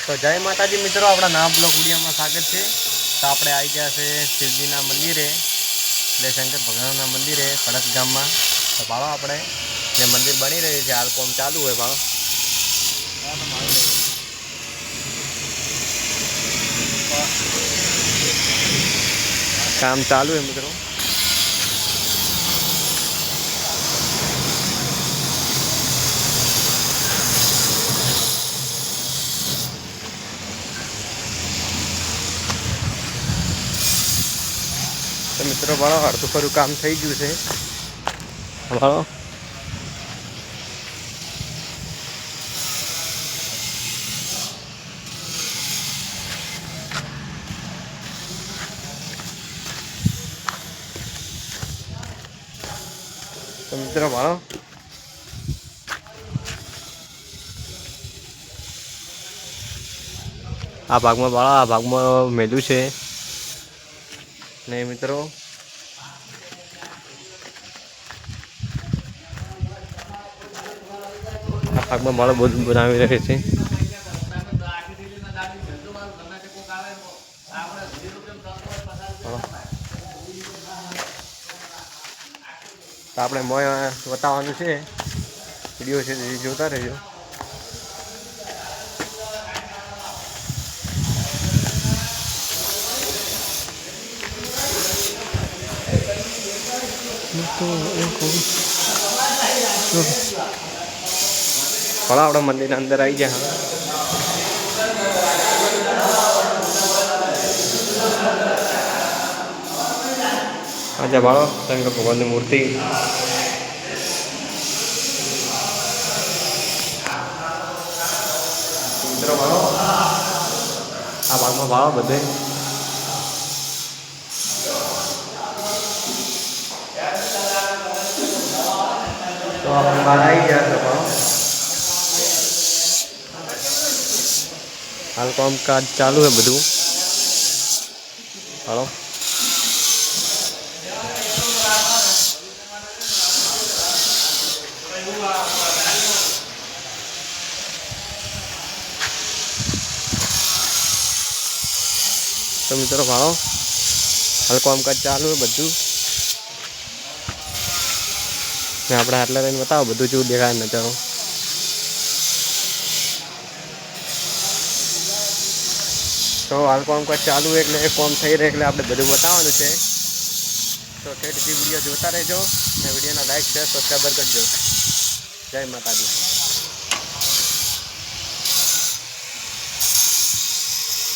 तो जय माता जी मित्रों, अपना नाम ब्लॉग वीडियो में स्वागत है। तो आप आई गया से शिवजी मंदिर है, એટલે શંકર ભગવાનના મંદિરે કડક ગામમાં। તો ભાળો આપણે જે મંદિર બની રહ્યું છે, હાલ કોમ ચાલુ હોય ભાળો, કામ ચાલુ है મિત્રો। तो मित्रों भाड़ो अर्धू खरू काम थी गयु है भाड़ो। तो मित्रों भाड़ो आ भाग में भाड़ो आ भाग में मेलू है नहीं मित्रों। आ भाग में भाड़ो बहुत बना रहे थे। तो आपने मोय बतावानुं छे, विडियो छे जोता रहो। थोड़ा अपना मंदिर अंदर आई जाए। अच्छा भाड़ो शंकर भगवान की मूर्ति मित्रों भाड़ो आ भाग में भाड़ो बधे तो आप बाहर आई जाए। भाड़ो हाल काम काज चालू है बधु भाड़ो। तो मित्रों भाड़ो हाल काम काज चालू है बधु। मैं अपने आटला रहीने बताओ बधु जो देखाय नजारो। तो हाल काम काज चालू है એટલે काम થઈ રહે એટલે આપણે બધું બતાવવાનું છે। તો ઠેઠથી વિડીયો જોતા રહેજો ને વિડીયોને લાઈક શેર સબસ્ક્રાઈબર કરજો। જય માતાજી।